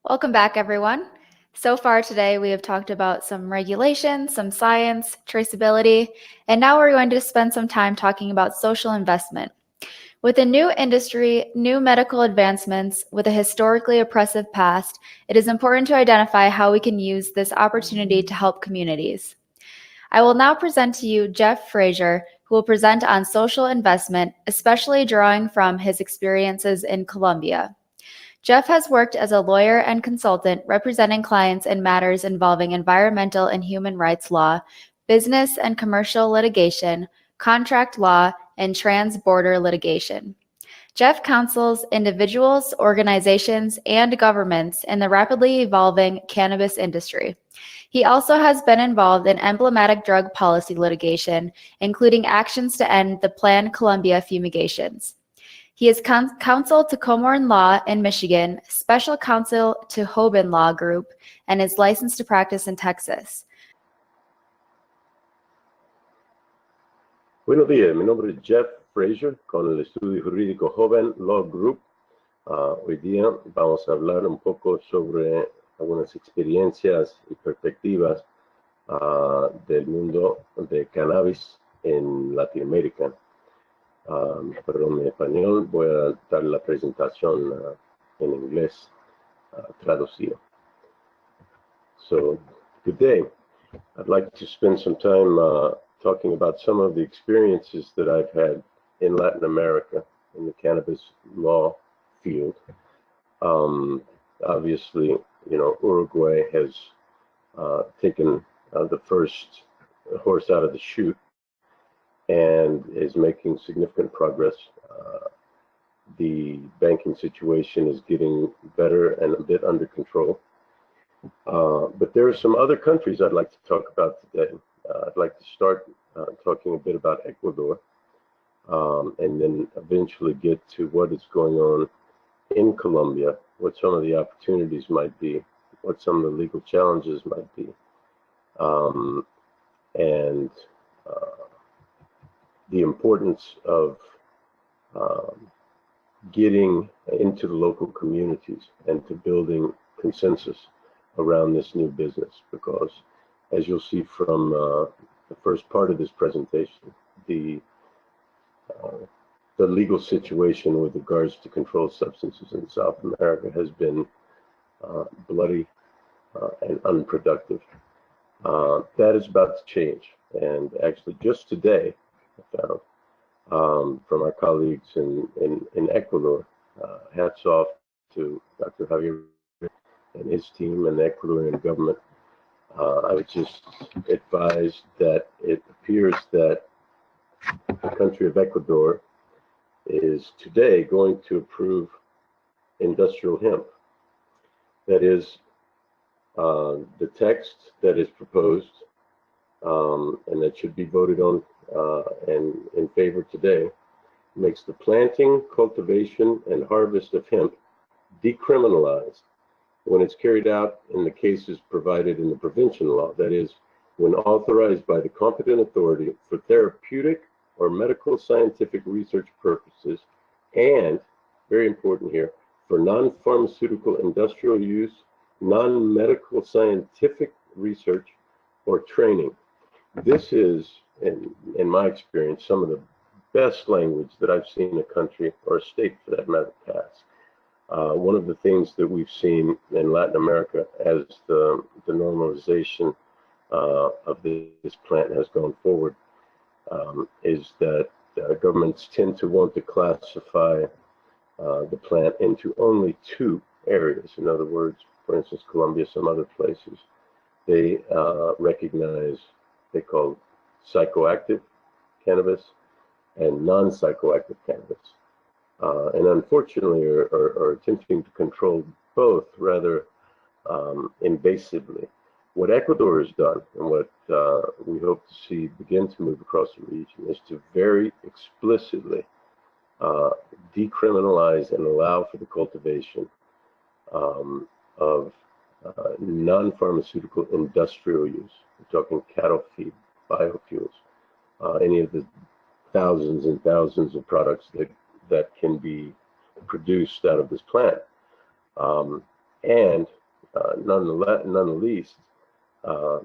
Welcome back, everyone. So far today, we have talked about some regulation, some science, traceability, and now we're going to spend some time talking about social investment. With a new industry, new medical advancements, with a historically oppressive past, it is important to identify how we can use this opportunity to help communities. I will now present to you Jeff Frazier, who will present on social investment, especially drawing from his experiences in Colombia. Jeff has worked as a lawyer and consultant representing clients in matters involving environmental and human rights law, business and commercial litigation, contract law, and trans-border litigation. Jeff counsels individuals, organizations, and governments in the rapidly evolving cannabis industry. He also has been involved in emblematic drug policy litigation, including actions to end the planned Colombia fumigations. He is counsel to Comorn Law in Michigan, special counsel to Hoban Law Group, and is licensed to practice in Texas. Buenos días, mi nombre es Jeff Frazier con el estudio jurídico Hoban Law Group. Hoy día vamos a hablar un poco sobre algunas experiencias y perspectivas del mundo de cannabis en Latinoamérica. Perdón, en español voy a dar la presentación en inglés traducido. So, good day. I'd like to spend some time talking about some of the experiences that I've had in Latin America in the cannabis law field. Obviously, Uruguay has taken the first horse out of the chute and is making significant progress. The banking situation is getting better and a bit under control. But there are some other countries I'd like to talk about today. I'd like to start talking a bit about Ecuador, and then eventually get to what is going on in Colombia, what some of the opportunities might be, what some of the legal challenges might be, and the importance of getting into the local communities and to building consensus around this new business, because as you'll see from the first part of this presentation, the legal situation with regards to controlled substances in South America has been bloody and unproductive. That is about to change, and actually just today I found from our colleagues in Ecuador, hats off to Dr. Javier and his team and the Ecuadorian government. I was just advised that it appears that the country of Ecuador is today going to approve industrial hemp. That is, the text that is proposed and that should be voted on and in favor today makes the planting, cultivation, and harvest of hemp decriminalized when it's carried out in the cases provided in the prevention law, that is, when authorized by the competent authority for therapeutic or medical scientific research purposes, and, very important here, for non-pharmaceutical industrial use, non-medical scientific research, or training. This is, in my experience, some of the best language that I've seen a country, or a state for that matter, pass. One of the things that we've seen in Latin America as the normalization of this plant has gone forward is that governments tend to want to classify the plant into only two areas. In other words, for instance, Colombia, some other places, they recognize, they call psychoactive cannabis and non-psychoactive cannabis. And unfortunately are attempting to control both rather invasively. What Ecuador has done, and what we hope to see begin to move across the region, is to very explicitly decriminalize and allow for the cultivation of non-pharmaceutical industrial use. We're talking cattle feed, biofuels, any of the thousands and thousands of products that can be produced out of this plant. and none the least, uh,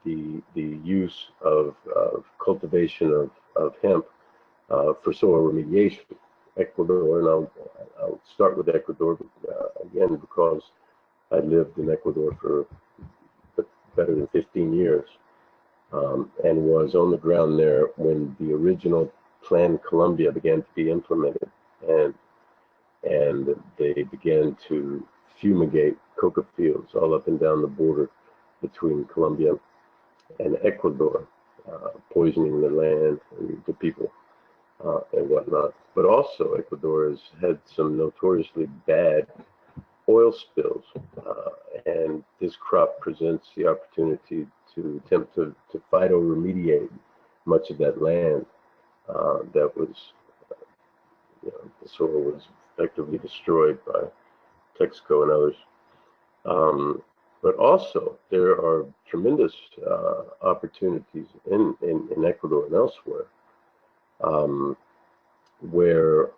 the use of cultivation of hemp for soil remediation. Ecuador, and I'll start with Ecuador again because I lived in Ecuador for better than 15 years, and was on the ground there when the original Plan Colombia began to be implemented, and they began to fumigate coca fields all up and down the border between Colombia and Ecuador, poisoning the land and the people and whatnot. But also, Ecuador has had some notoriously bad oil spills, and this crop presents the opportunity to attempt to phytoremediate much of that land that was, the soil was effectively destroyed by Texaco and others. But also, there are tremendous opportunities in Ecuador and elsewhere where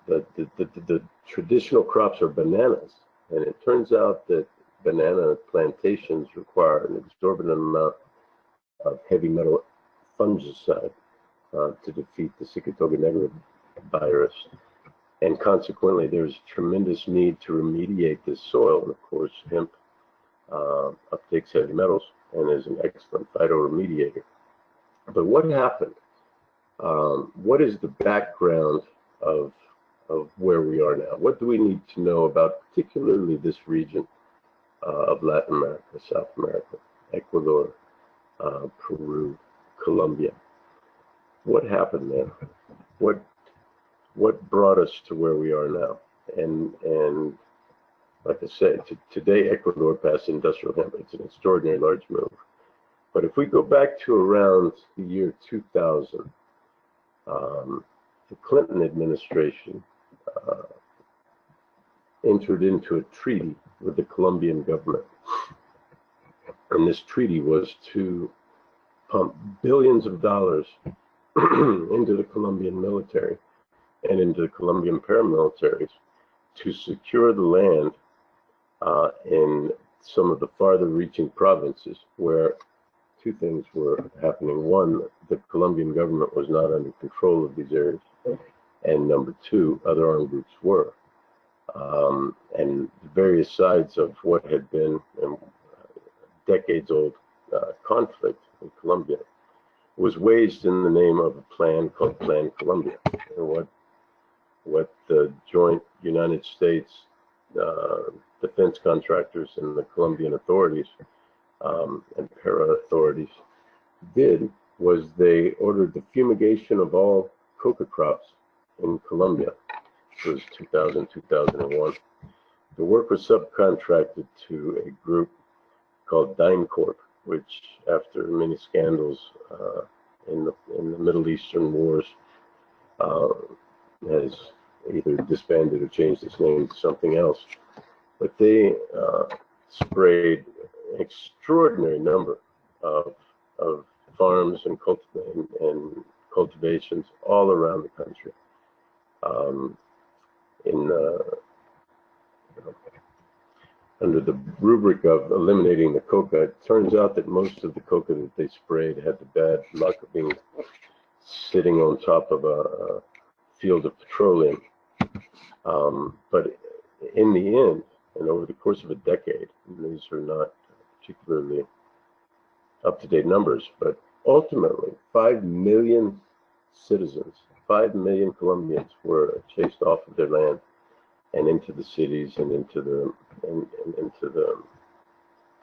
the traditional crops are bananas. And it turns out that banana plantations require an exorbitant amount of heavy metal fungicide to defeat the Cicatoga negra virus. And consequently, there's tremendous need to remediate this soil. And of course, hemp uptakes heavy metals and is an excellent phytoremediator. But what happened? What is the background of where we are now? What do we need to know about particularly this region of Latin America, South America, Ecuador, Peru, Colombia? What happened there? What brought us to where we are now? And like I said, today Ecuador passed industrial hemp. It's an extraordinary large move. But if we go back to around the year 2000, the Clinton administration entered into a treaty with the Colombian government. And this treaty was to pump billions of dollars into the Colombian military and into the Colombian paramilitaries to secure the land in some of the farther reaching provinces where two things were happening. One, the Colombian government was not under control of these areas. And number two, other armed groups were. And various sides of what had been a decades-old conflict in Colombia was waged in the name of a plan called Plan Colombia. And what the joint United States defense contractors and the Colombian authorities and para authorities did was they ordered the fumigation of all coca crops in Colombia. It was 2000, 2001. The work was subcontracted to a group called DynCorp, which, after many scandals in the Middle Eastern wars, has either disbanded or changed its name to something else. But they sprayed an extraordinary number of farms and cultivations all around the country. Under the rubric of eliminating the coca, it turns out that most of the coca that they sprayed had the bad luck of being sitting on top of a field of petroleum. But in the end, and over the course of a decade, and these are not particularly up-to-date numbers, but ultimately 5 million citizens, 5 million Colombians were chased off of their land and into the cities and into the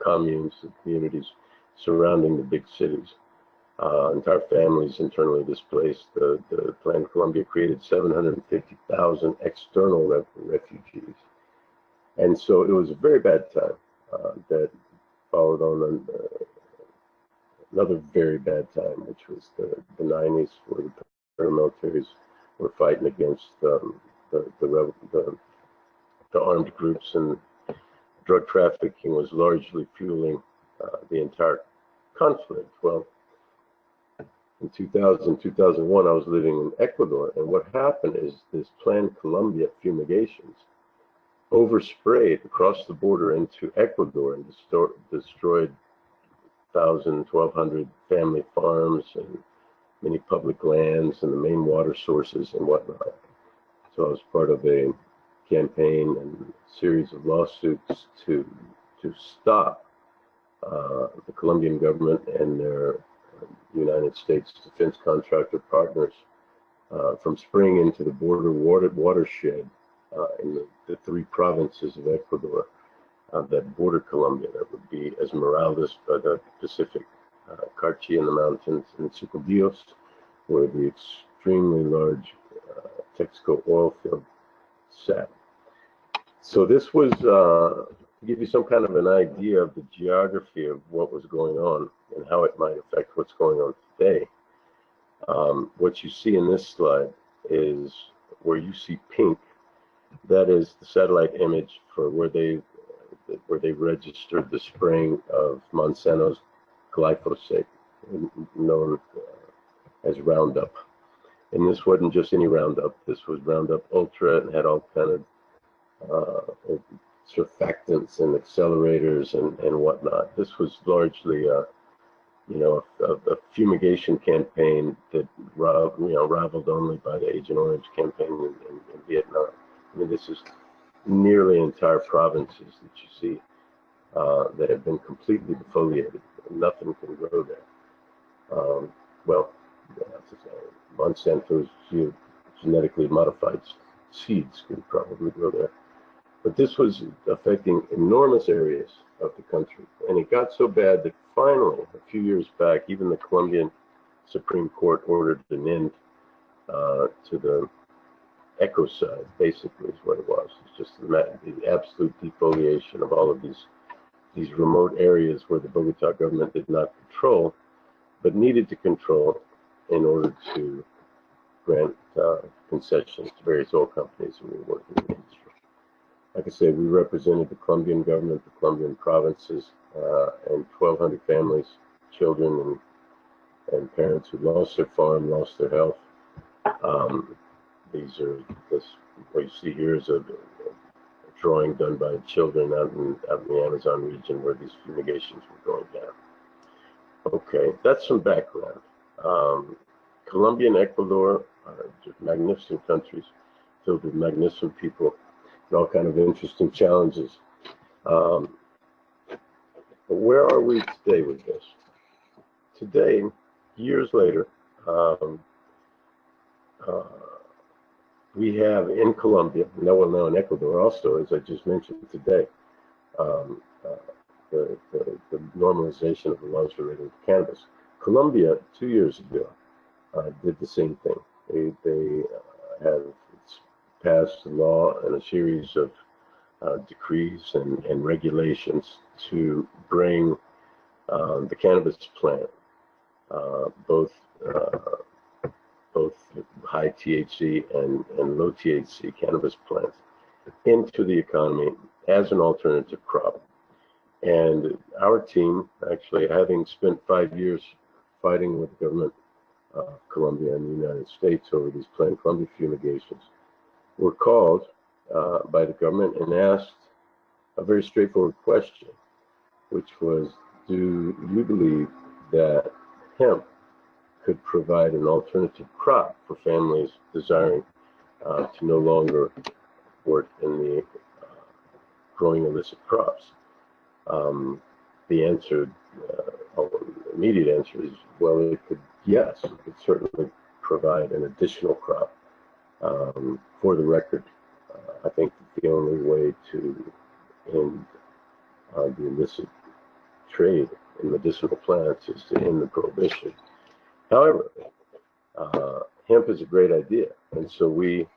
communes and communities surrounding the big cities. Entire families internally displaced. The Plan Colombia created 750,000 external refugees. And so it was a very bad time that followed on another very bad time, which was the 90s, where the paramilitaries were fighting against the armed groups, and drug trafficking was largely fueling the entire conflict. Well, in 2000, 2001, I was living in Ecuador, and what happened is this Plan Colombia fumigations oversprayed across the border into Ecuador and destroyed 1,200 family farms and many public lands and the main water sources and whatnot. So I was part of a campaign and series of lawsuits to stop the Colombian government and their United States defense contractor partners from spraying into the border watershed in the three provinces of Ecuador that border Colombia. That would be Esmeraldas by the Pacific, Carchi in the mountains, and Sucodios, where the extremely large Texaco oil field sat. So this was to give you some kind of an idea of the geography of what was going on and how it might affect what's going on today. What you see in this slide is where you see pink. That is the satellite image for where they registered the spraying of Monsanto's glyphosate, known as Roundup. And this wasn't just any Roundup. This was Roundup Ultra and had all kind of surfactants and accelerators and whatnot. This was largely a fumigation campaign that rivaled only by the Agent Orange campaign in Vietnam. I mean, this is nearly entire provinces that you see that have been completely defoliated. Nothing can grow there. Monsanto's genetically modified seeds can probably grow there. But this was affecting enormous areas of the country. And it got so bad that finally, a few years back, even the Colombian Supreme Court ordered an end to the ecocide, basically, is what it was. It's just the absolute defoliation of all of these remote areas where the Bogota government did not control, but needed to control in order to grant concessions to various oil companies who were working in the industry. Like I said, we represented the Colombian government, the Colombian provinces, and 1,200 families, children, and parents who lost their farm, lost their health. What you see here is a drawing done by children out in the Amazon region where these fumigations were going down. Okay, that's some background. Colombia and Ecuador are just magnificent countries filled with magnificent people and all kind of interesting challenges. But where are we today with this? Today, years later, we have in Colombia, now in Ecuador also, as I just mentioned today, the normalization of the laws relating to cannabis. Colombia, 2 years ago, did the same thing. They have passed a law and a series of decrees and regulations to bring the cannabis plant, both high THC and low THC cannabis plants, into the economy as an alternative crop. And our team, actually, having spent 5 years fighting with the government of Colombia and the United States over these plant Colombia fumigations, were called by the government and asked a very straightforward question, which was, do you believe that hemp could provide an alternative crop for families desiring to no longer work in the growing illicit crops? The answer, immediate answer is, well, it could, yes, it could certainly provide an additional crop. For the record, I think the only way to end the illicit trade in medicinal plants is to end the prohibition. However, hemp is a great idea, and so we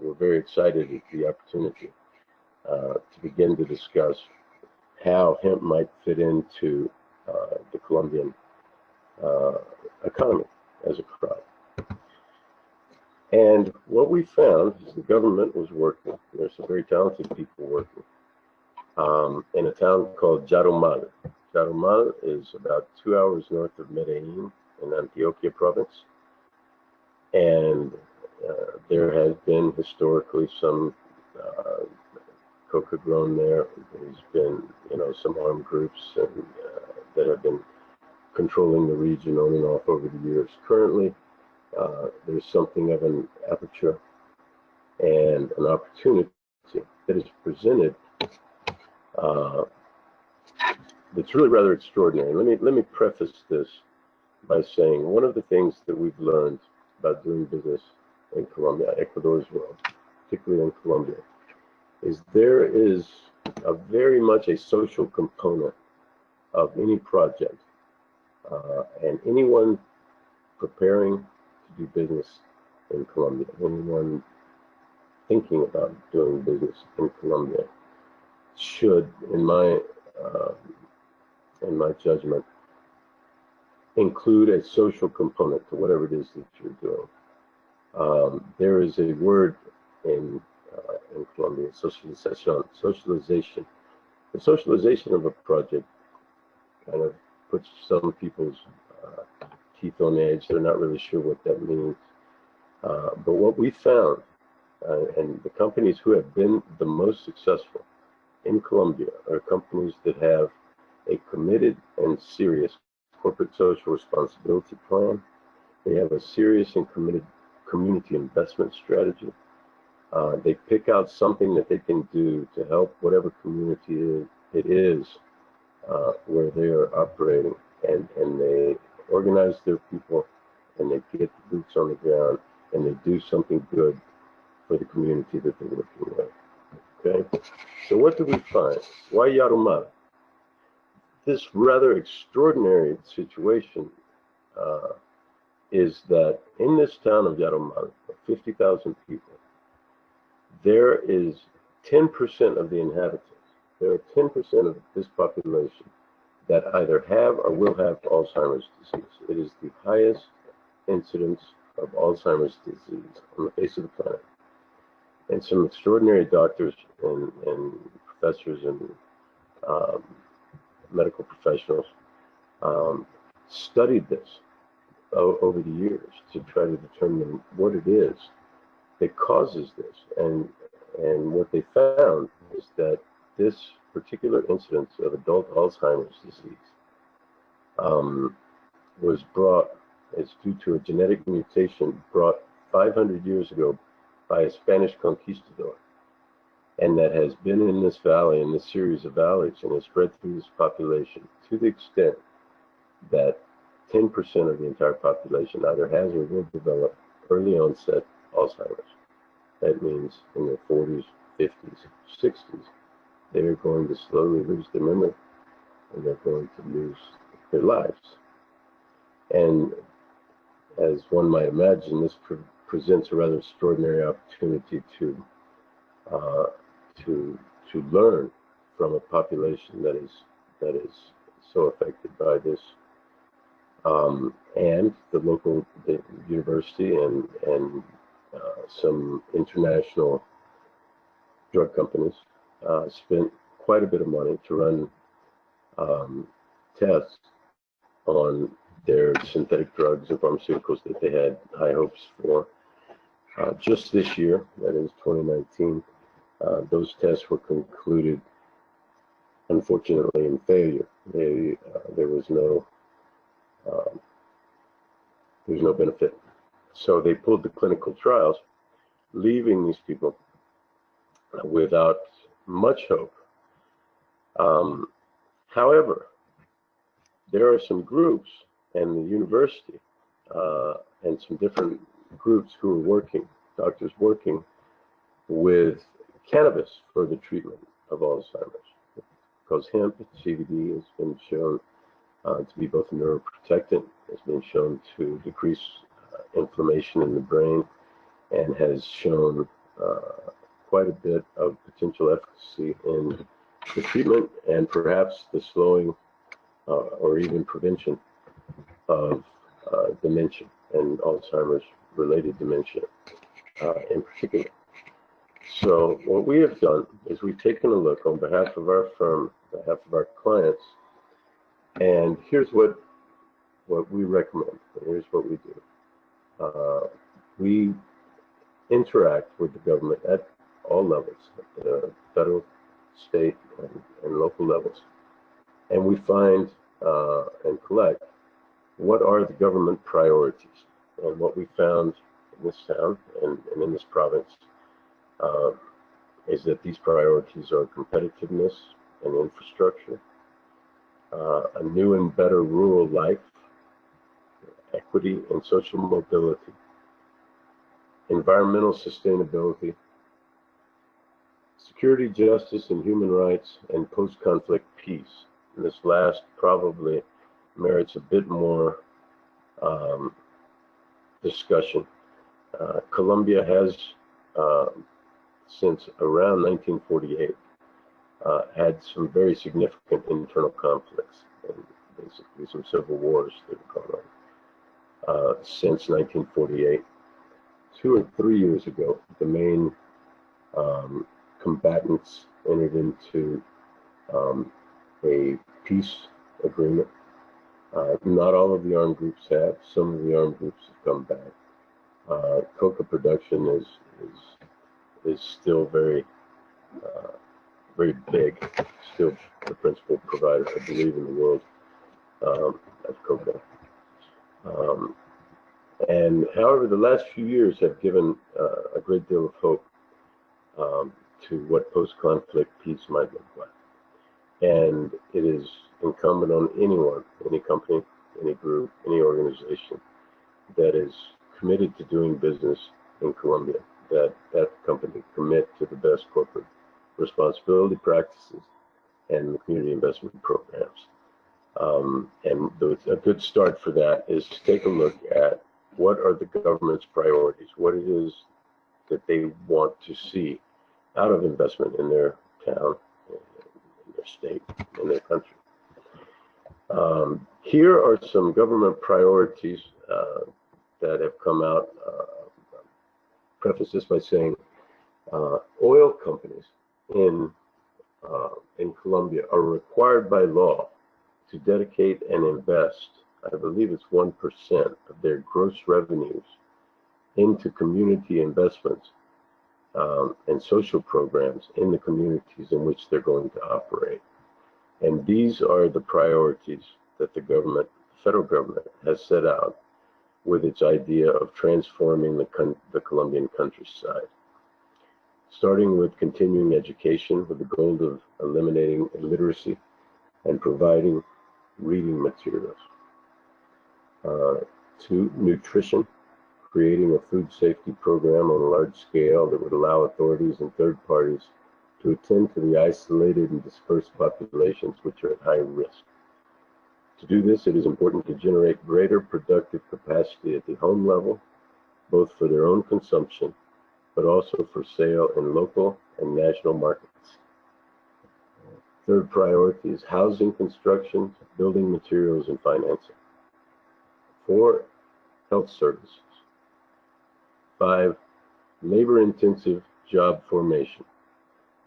were very excited at the opportunity to begin to discuss how hemp might fit into the Colombian economy as a crop. And what we found is the government was working. There's some very talented people working in a town called Jarumal. Jarumal is about 2 hours north of Medellin in Antioquia province. And there has been historically some coca grown there. There's been, some armed groups that have been controlling the region on and off over the years. Currently, there's something of an aperture and an opportunity that is presented that's really rather extraordinary. Let me preface this by saying one of the things that we've learned about doing business in Colombia, Ecuador as well, particularly in Colombia, is there is very much a social component of any project, and anyone preparing to do business in Colombia, anyone thinking about doing business in Colombia, should, in my judgment, include a social component to whatever it is that you're doing. There is a word in Colombia, socialization. The socialization of a project kind of puts some people's teeth on edge. They're not really sure what that means. But what we found, and the companies who have been the most successful in Colombia are companies that have a committed and serious corporate social responsibility plan. They have a serious and committed community investment strategy. They pick out something that they can do to help whatever community it is where they are operating, and they organize their people, and they get the boots on the ground, and they do something good for the community that they're working with. Okay, so what do we find? Why Yarumal? This rather extraordinary situation is that in this town of Yarumal, of 50,000 people, there is 10% of the inhabitants. There are 10% of this population that either have or will have Alzheimer's disease. It is the highest incidence of Alzheimer's disease on the face of the planet. And some extraordinary doctors and professors and medical professionals studied this over the years to try to determine what it is that causes this. And what they found is that this particular incidence of adult Alzheimer's disease was brought, it's due to a genetic mutation brought 500 years ago by a Spanish conquistador, and that has been in this valley, in this series of valleys, and has spread through this population to the extent that 10% of the entire population either has or will develop early onset Alzheimer's. That means in their 40s, 50s, 60s, they're going to slowly lose their memory, and they're going to lose their lives. And as one might imagine, this presents a rather extraordinary opportunity to learn from a population that is so affected by this, and the local university and some international drug companies spent quite a bit of money to run tests on their synthetic drugs and pharmaceuticals that they had high hopes for. Just this year, that is 2019, those tests were concluded, unfortunately, in failure. There was no benefit. So they pulled the clinical trials, leaving these people without much hope. However, there are some groups and the university and some different groups who are working, doctors working with cannabis for the treatment of Alzheimer's. Because hemp, CBD, has been shown to be both a neuroprotectant, has been shown to decrease inflammation in the brain, and has shown quite a bit of potential efficacy in the treatment and perhaps the slowing or even prevention of dementia and Alzheimer's related dementia in particular. So what we have done is we've taken a look on behalf of our firm, on behalf of our clients, and here's what we recommend, and here's what we do. We interact with the government at all levels, at the federal, state, and local levels. And we find and collect what are the government priorities. And what we found in this town and in this province is that these priorities are competitiveness and infrastructure, a new and better rural life, equity and social mobility, environmental sustainability, security, justice, and human rights, and post-conflict peace. And this last probably merits a bit more discussion. Colombia has, since around 1948, had some very significant internal conflicts and basically some civil wars that have gone on. Since 1948, 2 or 3 years ago, the main combatants entered into a peace agreement. Not all of the armed groups have. Some of the armed groups have come back. Coca production is still very big. Still the principal provider, I believe, in the world of coca. And however, the last few years have given a great deal of hope to what post-conflict peace might look like. And it is incumbent on anyone, any company, any group, any organization that is committed to doing business in Colombia, that company commit to the best corporate responsibility practices and the community investment programs. And a good start for that is to take a look at what are the government's priorities, what it is that they want to see out of investment in their town, in their state, in their country. Here are some government priorities that have come out. Preface this by saying oil companies in Colombia are required by law to dedicate and invest, I believe it's 1% of their gross revenues, into community investments and social programs in the communities in which they're going to operate. And these are the priorities that the government, the federal government, has set out with its idea of transforming the Colombian countryside. Starting with continuing education with the goal of eliminating illiteracy and providing reading materials. 2, nutrition, creating a food safety program on a large scale that would allow authorities and third parties to attend to the isolated and dispersed populations which are at high risk. To do this, it is important to generate greater productive capacity at the home level, both for their own consumption, but also for sale in local and national markets. Third priority is housing construction, building materials, and financing. 4, health services. 5, labor-intensive job formation,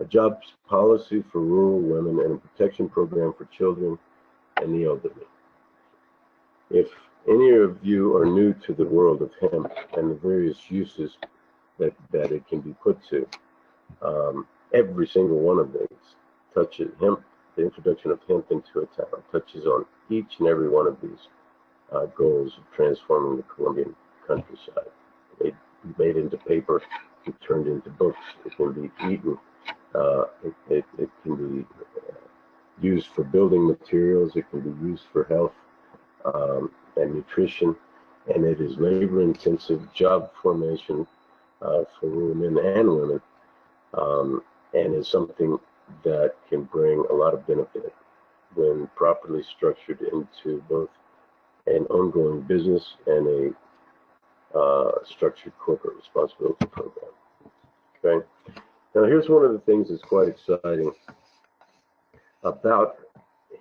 a jobs policy for rural women, and a protection program for children and the elderly. If any of you are new to the world of hemp and the various uses that it can be put to, every single one of these touches hemp. The introduction of hemp into a town touches on each and every one of these goals of transforming the Colombian countryside. It can be made into paper, it turned into books, it can be eaten, it can be used for building materials, it can be used for health and nutrition, and it is labor-intensive job formation for rural men and women, and is something that can bring a lot of benefit when properly structured into both an ongoing business and a structured corporate responsibility program. Okay. Now, here's one of the things that's quite exciting about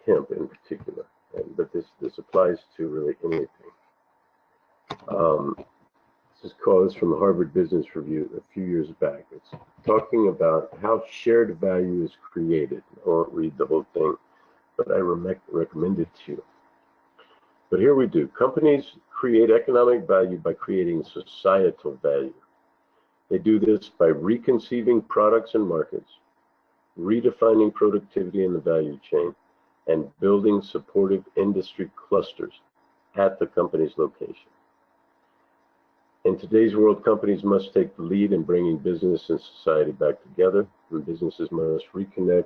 hemp in particular, but this applies to really anything. This is from the Harvard Business Review a few years back. It's talking about how shared value is created. I won't read the whole thing, but I recommend it to you. But here we do. Companies create economic value by creating societal value. They do this by reconceiving products and markets, redefining productivity in the value chain, and building supportive industry clusters at the company's location. In today's world, companies must take the lead in bringing business and society back together, and businesses must reconnect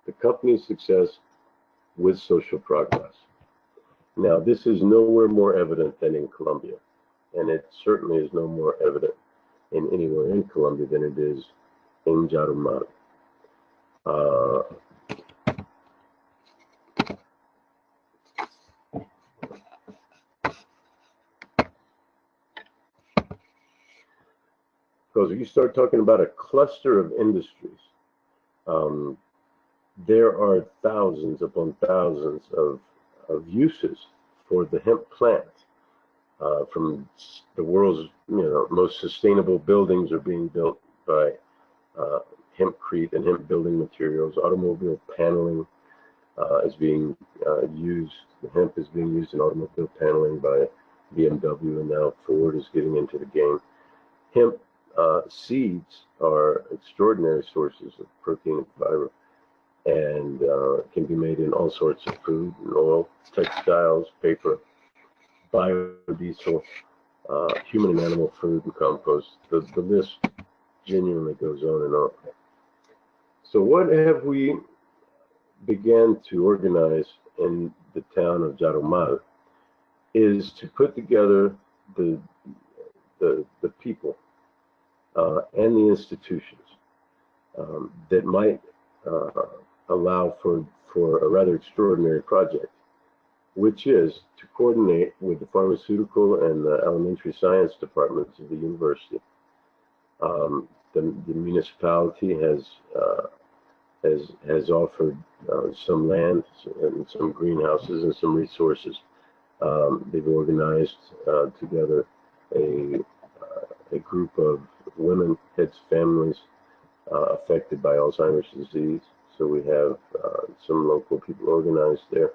the company's success with social progress. Now, this is nowhere more evident than in Colombia, and it certainly is no more evident in anywhere in Colombia than it is in Yarumal. Because if you start talking about a cluster of industries, there are thousands upon thousands of uses for the hemp plant. From the world's most sustainable buildings are being built by hempcrete and hemp building materials. Automobile paneling is being used. The hemp is being used in automobile paneling by BMW, and now Ford is getting into the game. Hemp seeds are extraordinary sources of protein and fiber, and can be made in all sorts of food and oil, textiles, paper, biodiesel, human and animal food, and compost. The list genuinely goes on and on. So what have we began to organize in the town of Yarumal is to put together the people and the institutions that might allow for a rather extraordinary project, which is to coordinate with the pharmaceutical and the elementary science departments of the university. The municipality has offered some land and some greenhouses and some resources. They've organized together a group of women, heads, families affected by Alzheimer's disease. So we have some local people organized there.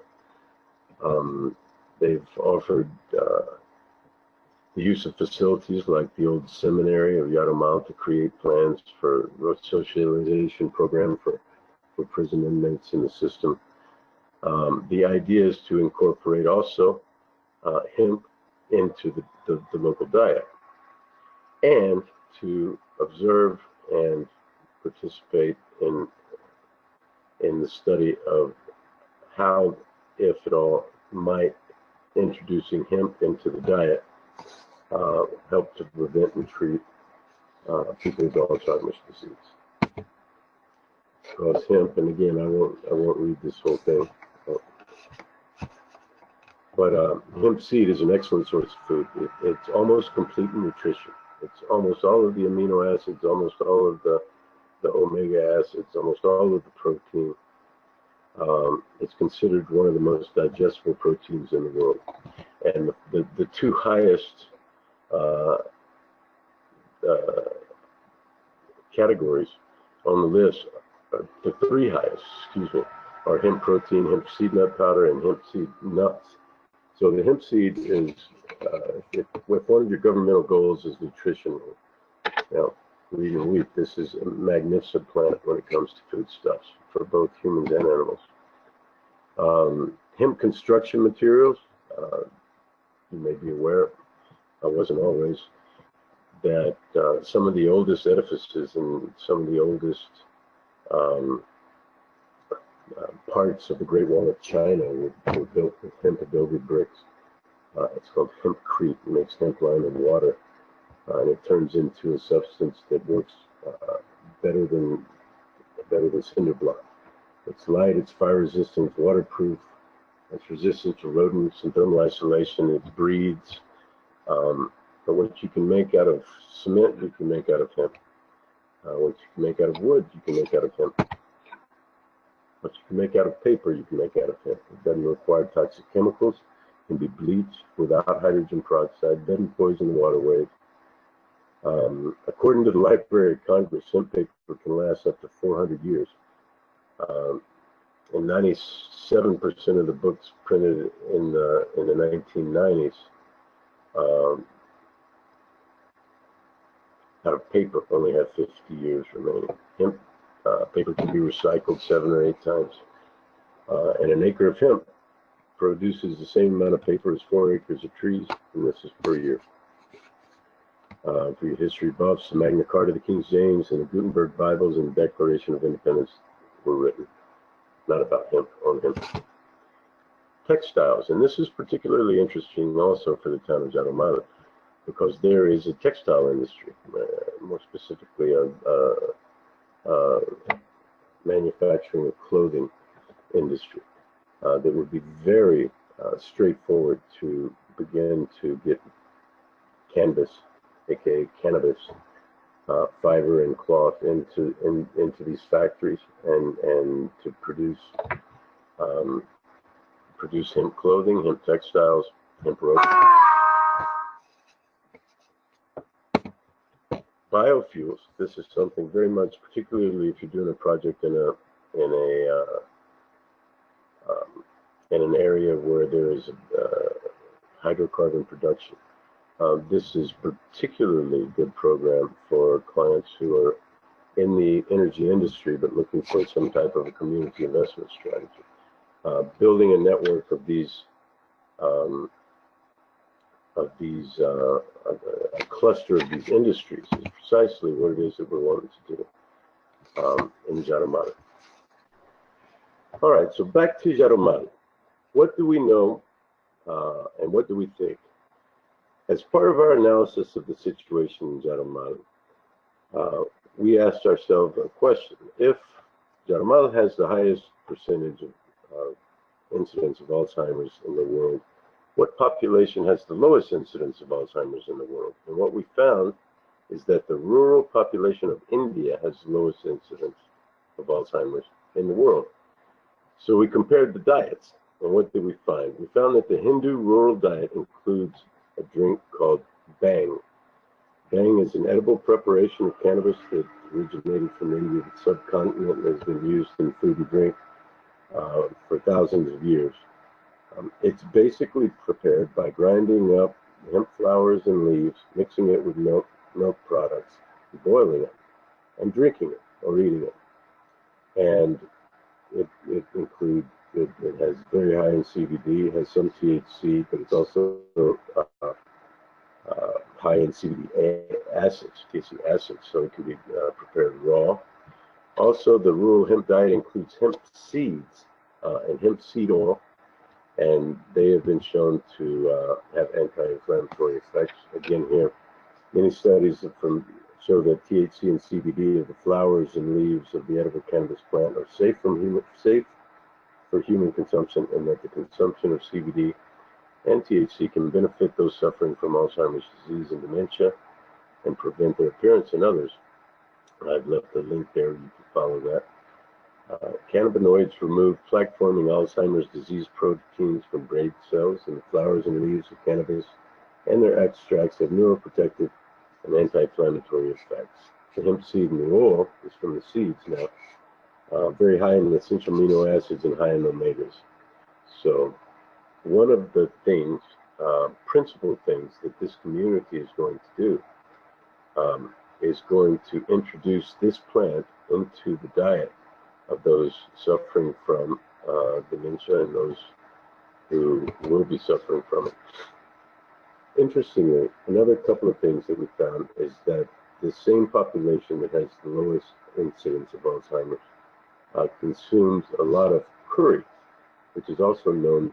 They've offered the use of facilities like the old seminary of Yarumal to create plans for a socialization program for prison inmates in the system. The idea is to incorporate also hemp into the local diet, and to observe and participate in the study of how, if at all, might introducing hemp into the diet help to prevent and treat people with Alzheimer's disease. Because hemp, and again, I won't read this whole thing, but hemp seed is an excellent source of food. It's almost complete in nutrition. It's almost all of the amino acids, almost all of the omega acids, almost all of the protein. It's considered one of the most digestible proteins in the world. And the two highest categories on the list, the three highest, are hemp protein, hemp seed nut powder, and hemp seed nuts. So the hemp seed is, if one of your governmental goals is nutrition, now, read and weep, this is a magnificent plant when it comes to foodstuffs for both humans and animals. Hemp construction materials, you may be aware, I wasn't always, that some of the oldest edifices and some of the oldest parts of the Great Wall of China were built with hemp adobe bricks. It's called hempcrete. It makes hemp lime and water, and it turns into a substance that works better than cinder block. It's light, it's fire resistant, it's waterproof, it's resistant to rodents and thermal isolation, it breathes. But what you can make out of cement, you can make out of hemp. What you can make out of wood, you can make out of hemp. What you can make out of paper, you can make out of hemp. It doesn't require toxic chemicals, it can be bleached without hydrogen peroxide, doesn't poison the waterways. According to the Library of Congress, hemp paper can last up to 400 years. And 97% of the books printed in the 1990s out of paper only have 50 years remaining. Hemp Paper can be recycled 7 or 8 times. And an acre of hemp produces the same amount of paper as 4 acres of trees, and this is per year. For your history buffs, the Magna Carta, the King James, and the Gutenberg Bibles and the Declaration of Independence were written, not about hemp, on hemp. Textiles, and this is particularly interesting also for the town of Jaramillo, because there is a textile industry, more specifically a manufacturing of clothing industry that would be very straightforward to begin to get canvas, aka cannabis, fiber and cloth into these factories and to produce hemp clothing, hemp textiles, hemp ropes. Biofuels. This is something very much, particularly if you're doing a project in an area where there is hydrocarbon production. This is particularly a good program for clients who are in the energy industry but looking for some type of a community investment strategy. Building a network of these, a cluster of these industries is precisely what it is that we're wanting to do in Jaramillo. All right, so back to Jaramillo. What do we know and what do we think? As part of our analysis of the situation in Jaramillo, we asked ourselves a question. If Jaramillo has the highest percentage of incidence of Alzheimer's in the world, what population has the lowest incidence of Alzheimer's in the world? And what we found is that the rural population of India has the lowest incidence of Alzheimer's in the world. So we compared the diets, and what did we find? We found that the Hindu rural diet includes a drink called Bang. Bang is an edible preparation of cannabis that originated from the Indian subcontinent and has been used in food and drink for thousands of years. It's basically prepared by grinding up hemp flowers and leaves, mixing it with milk products, boiling it, and drinking it or eating it. And it has very high in CBD, has some THC, but it's also high in CBD acids, THC acids, so it can be prepared raw. Also, the rural hemp diet includes hemp seeds and hemp seed oil, and they have been shown to have anti-inflammatory effects. Again, here, many studies show that THC and CBD of the flowers and leaves of the edible cannabis plant are safe for human consumption, and that the consumption of CBD and THC can benefit those suffering from Alzheimer's disease and dementia and prevent their appearance in others. I've left a link there, you can follow that. Cannabinoids remove plaque-forming Alzheimer's disease proteins from brain cells, and the flowers and leaves of cannabis and their extracts have neuroprotective and anti-inflammatory effects. The hemp seed and the oil is from the seeds now, very high in essential amino acids and high in omegas. So one of the things, principal things that this community is going to do is going to introduce this plant into the diet of those suffering from dementia and those who will be suffering from it. Interestingly, another couple of things that we found is that the same population that has the lowest incidence of Alzheimer's consumes a lot of curry, which is also known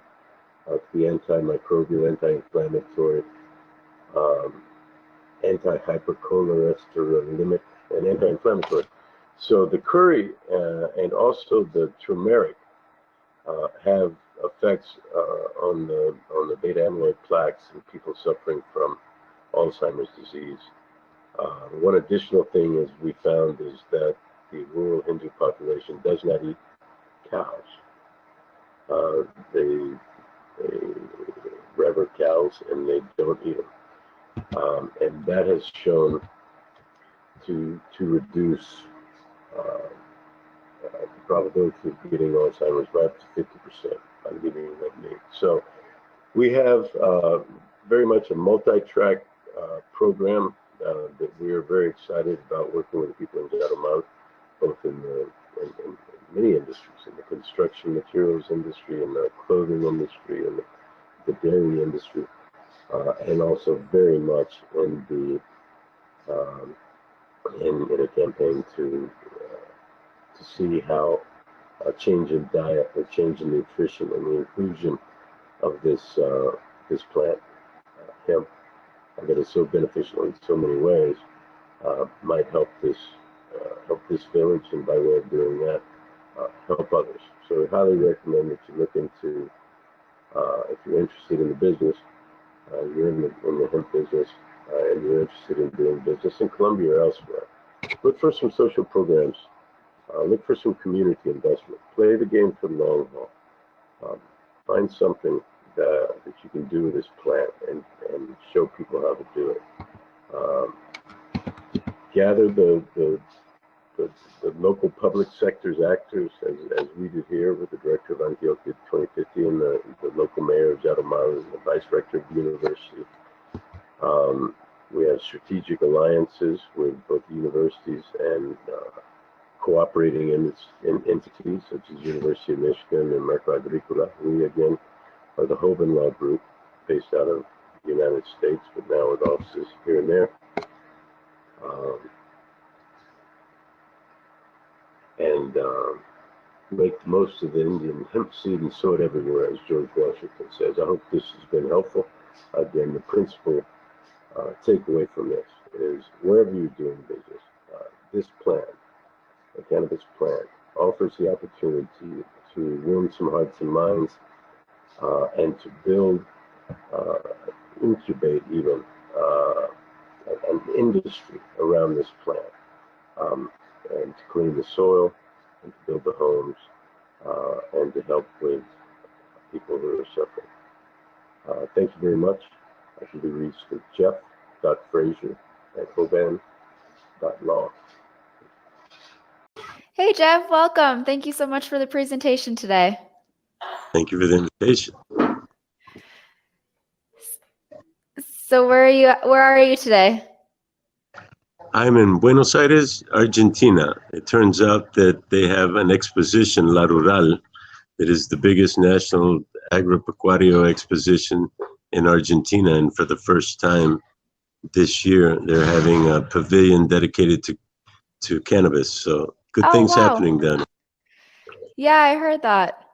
to be antimicrobial, anti-inflammatory, anti-hypercholesterolemic, and anti-inflammatory. So the curry and also the turmeric have effects on the beta amyloid plaques in people suffering from Alzheimer's disease. One additional thing is we found is that the rural Hindu population does not eat cows. They revere cows and they don't eat them, and that has shown to reduce the probability of getting Alzheimer's by up to 50% by eating red meat. So we have very much a multi-track program that we are very excited about working with the people in Jaramillo, both in many industries, in the construction materials industry, in the clothing industry, in the dairy industry, and also very much in a campaign to see how a change in diet or change in nutrition and the inclusion of this plant, hemp, that is so beneficial in so many ways, might help this village, and by way of doing that, help others. So I highly recommend that you look into, if you're interested in the business, you're in the hemp business, and you're interested in doing business in Colombia or elsewhere, look for some social programs. Look for some community investment. Play the game for the long haul. Find something that you can do with this plant and show people how to do it. Gather the local public sector's actors, as we did here with the director of Antioquia 2050 and the local mayor of Jaramal and the vice rector of the university. We have strategic alliances with both universities and cooperating entities such as University of Michigan and Merco Agricola. We, again, are the Hoban Law Group based out of the United States, but now with offices here and there. Make the most of the Indian hemp seed and sow it everywhere, as George Washington says. I hope this has been helpful. Again, the principal takeaway from this is wherever you're doing business, this plant, the cannabis plant, offers the opportunity to win some hearts and minds, and to build, incubate even, an industry around this plant, and to clean the soil, and to build the homes, and to help with people who are suffering. Thank you very much. I can be reached at jeff.frazier at hoban.law. Hey, Jeff, welcome. Thank you so much for the presentation today. Thank you for the invitation. So where are you today? I'm in Buenos Aires, Argentina. It turns out that they have an exposition, La Rural, that is the biggest national agropecuario exposition in Argentina. And for the first time this year, they're having a pavilion dedicated to cannabis. So good things happening then. Yeah, I heard that.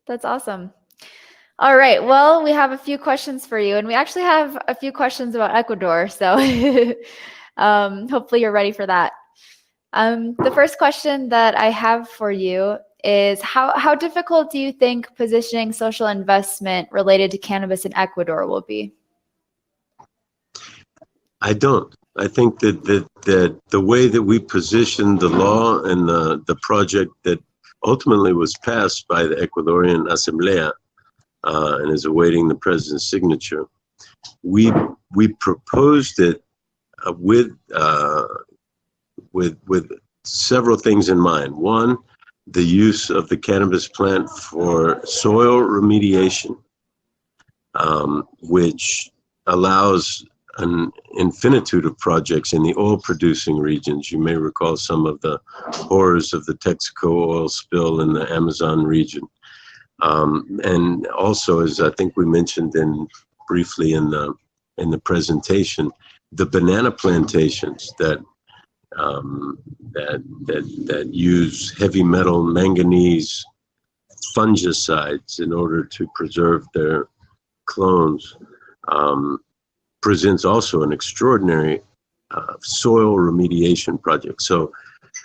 That's awesome. All right. Well, we have a few questions for you, and we actually have a few questions about Ecuador. So hopefully you're ready for that. The first question that I have for you is how difficult do you think positioning social investment related to cannabis in Ecuador will be? I don't. I think that the way that we position the law and the project that ultimately was passed by the Ecuadorian Asamblea and is awaiting the president's signature, we proposed it with several things in mind. One, the use of the cannabis plant for soil remediation, which allows an infinitude of projects in the oil-producing regions. You may recall some of the horrors of the Texaco oil spill in the Amazon region. And also, as I think we mentioned briefly in the presentation, the banana plantations that use heavy metal manganese fungicides in order to preserve their clones, presents also an extraordinary soil remediation project. So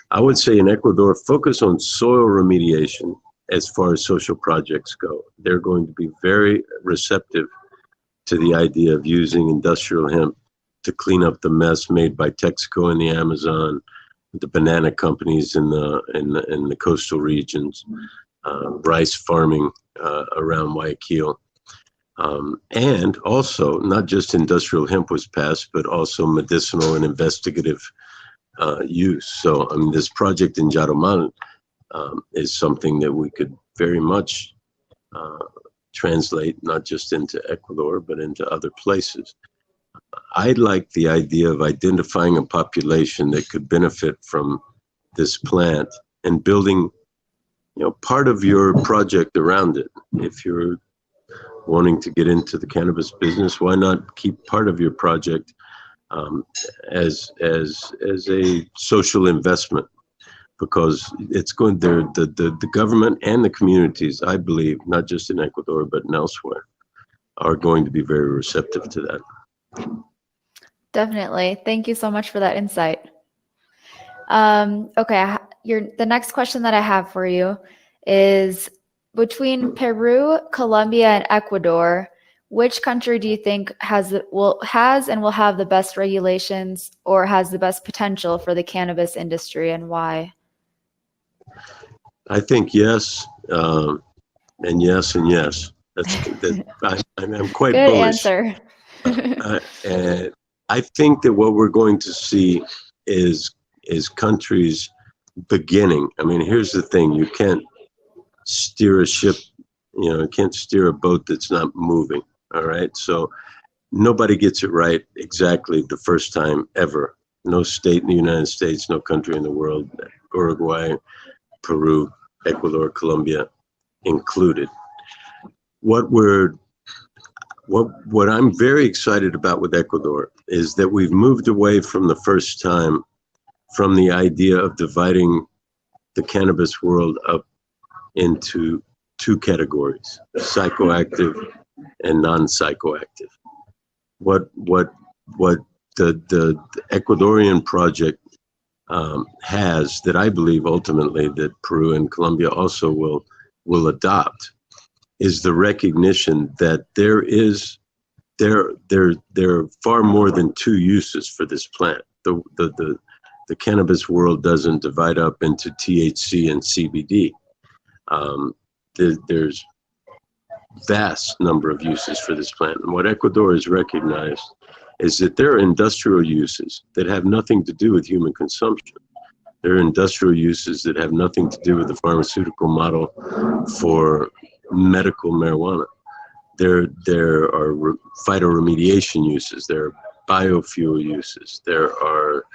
I would say in Ecuador, focus on soil remediation as far as social projects go. They're going to be very receptive to the idea of using industrial hemp to clean up the mess made by Texaco in the Amazon, the banana companies in the coastal regions, rice farming around Guayaquil. And also, not just industrial hemp was passed, but also medicinal and investigative use. So, I mean, this project in Jaramal is something that we could very much translate, not just into Ecuador, but into other places. I like the idea of identifying a population that could benefit from this plant and building, part of your project around it. If you're wanting to get into the cannabis business, why not keep part of your project as a social investment? Because it's going there, the government and the communities, I believe, not just in Ecuador but elsewhere, are going to be very receptive to that. Definitely. Thank you so much for that insight. Okay, the next question that I have for you is, between Peru, Colombia, and Ecuador, which country do you think has and will have the best regulations or has the best potential for the cannabis industry, and why? I think yes, and yes, and yes. I'm quite Good bullish. answer. And I think that what we're going to see is countries beginning. I mean, here's the thing: you can't steer a ship, you can't steer a boat that's not moving. All right, so nobody gets it right exactly the first time ever. No state in the United States, no country in the world, Uruguay, Peru, Ecuador, Colombia included. What I'm very excited about with Ecuador is that we've moved away from the first time from the idea of dividing the cannabis world up into two categories: psychoactive and non-psychoactive. What the Ecuadorian project has, that I believe ultimately that Peru and Colombia also will adopt, is the recognition that there are far more than two uses for this plant. The cannabis world doesn't divide up into THC and CBD. There's vast number of uses for this plant. And what Ecuador has recognized is that there are industrial uses that have nothing to do with human consumption. There are industrial uses that have nothing to do with the pharmaceutical model for medical marijuana. There are phytoremediation uses, there are biofuel uses, there are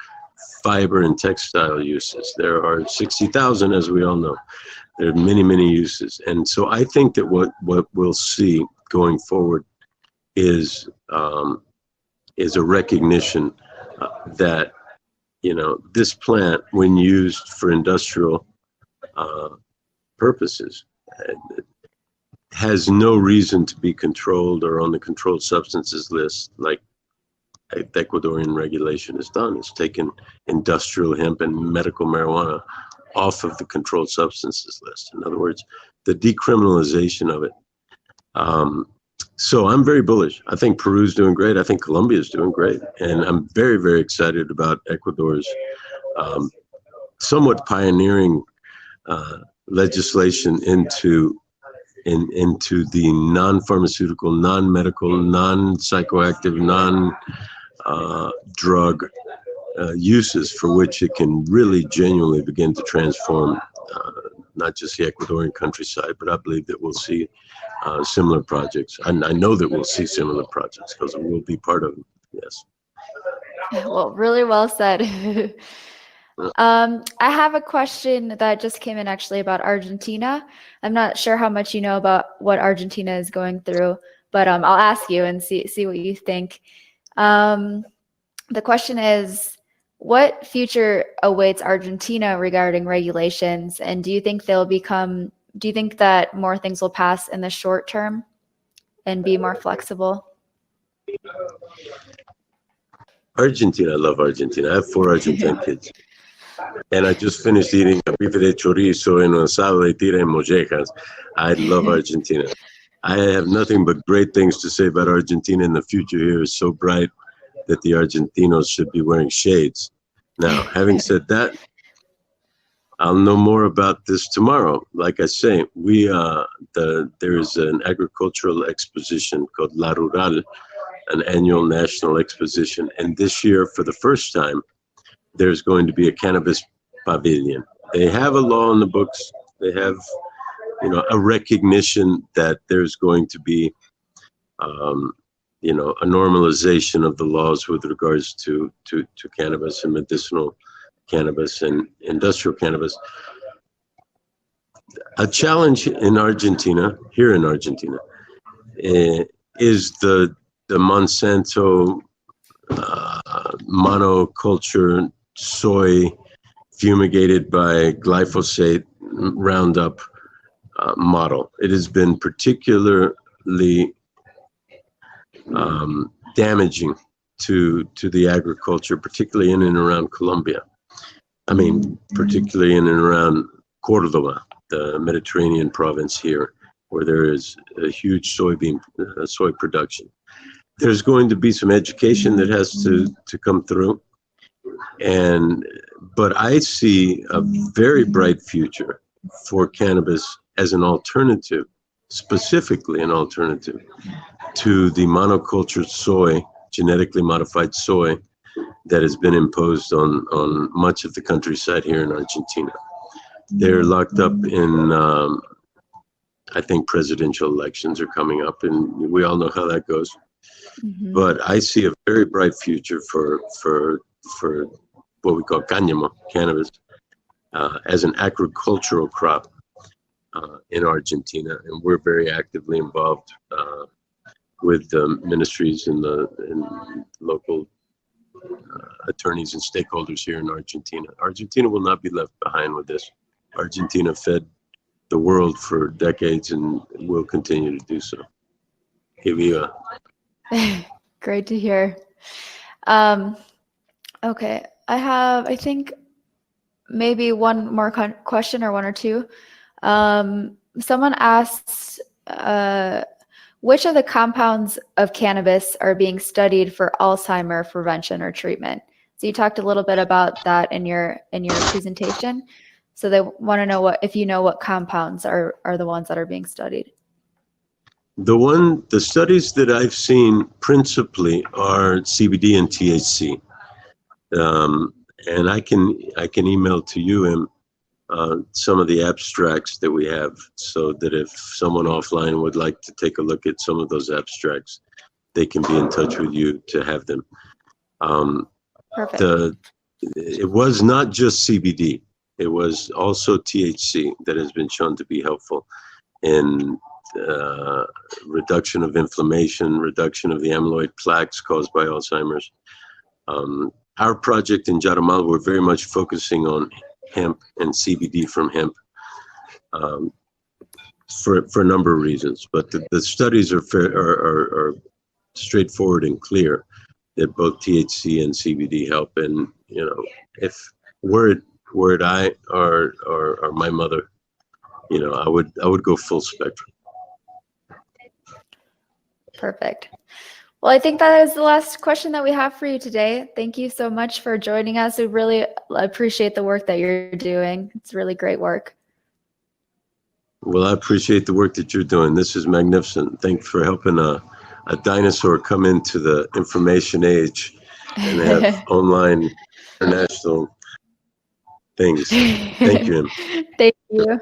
fiber and textile uses, there are 60,000, as we all know. There are many, many uses. And so I think that what we'll see going forward is a recognition that, this plant, when used for industrial purposes, has no reason to be controlled or on the controlled substances list like the Ecuadorian regulation has done. It's taken industrial hemp and medical marijuana off of the controlled substances list. In other words, the decriminalization of it. So I'm very bullish. I think Peru's doing great. I think Colombia's doing great. And I'm very, very excited about Ecuador's somewhat pioneering legislation into the non-pharmaceutical, non-medical, non-psychoactive, non-drug uses for which it can really genuinely begin to transform not just the Ecuadorian countryside, but I believe that we'll see similar projects. I know that we'll see similar projects because we'll be part of them. Yes. Well, really well said. I have a question that just came in actually about Argentina. I'm not sure how much you know about what Argentina is going through, but I'll ask you and see what you think. The question is, what future awaits Argentina regarding regulations, and do you think that more things will pass in the short term and be more flexible? Argentina, I love Argentina. I have 4 Argentine kids. And I just finished eating a bife de chorizo and asado de tira en mollejas. I love Argentina. I have nothing but great things to say about Argentina, and the future here is so bright that the Argentinos should be wearing shades. Now, having said that, I'll know more about this tomorrow. Like I say, there is an agricultural exposition called La Rural, an annual national exposition. And this year, for the first time, there's going to be a cannabis pavilion. They have a law in the books. They have, a recognition that there's going to be, a normalization of the laws with regards to cannabis and medicinal cannabis and industrial cannabis. A challenge in Argentina, here in Argentina, is the Monsanto monoculture soy fumigated by glyphosate Roundup model. It has been particularly damaging to the agriculture, particularly in and around Colombia. I mean, particularly in and around Cordoba, the Mediterranean province here, where there is a huge soy production. There's going to be some education that has to come through, but I see a very bright future for cannabis as an alternative, specifically an alternative to the monocultured soy, genetically modified soy that has been imposed on much of the countryside here in Argentina. They're locked up in, I think presidential elections are coming up, and we all know how that goes. Mm-hmm. But I see a very bright future for what we call cáñamo, cannabis, as an agricultural crop in Argentina, and we're very actively involved with the ministries and local attorneys and stakeholders here in Argentina. Argentina will not be left behind with this. Argentina fed the world for decades and will continue to do so. Que viva. Great to hear. Okay, I think maybe one more question, or one or two. Someone asks, which of the compounds of cannabis are being studied for Alzheimer prevention or treatment? So you talked a little bit about that in your presentation. So they want to know if you know what compounds are the ones that are being studied. The studies that I've seen principally are CBD and THC, and I can email to you some of the abstracts that we have, so that if someone offline would like to take a look at some of those abstracts, they can be in touch with you to have them. Perfect. It was not just CBD. It was also THC that has been shown to be helpful in reduction of inflammation, reduction of the amyloid plaques caused by Alzheimer's. Our project in Jaramal, we're very much focusing on hemp and CBD from hemp for a number of reasons. But the studies are straightforward and clear that both THC and CBD help. And if were it I or my mother, I would go full spectrum. Perfect. Well, I think that is the last question that we have for you today. Thank you so much for joining us. We really appreciate the work that you're doing. It's really great work. Well, I appreciate the work that you're doing. This is magnificent. Thanks for helping a dinosaur come into the information age and have online international things. Thank you. Thank you.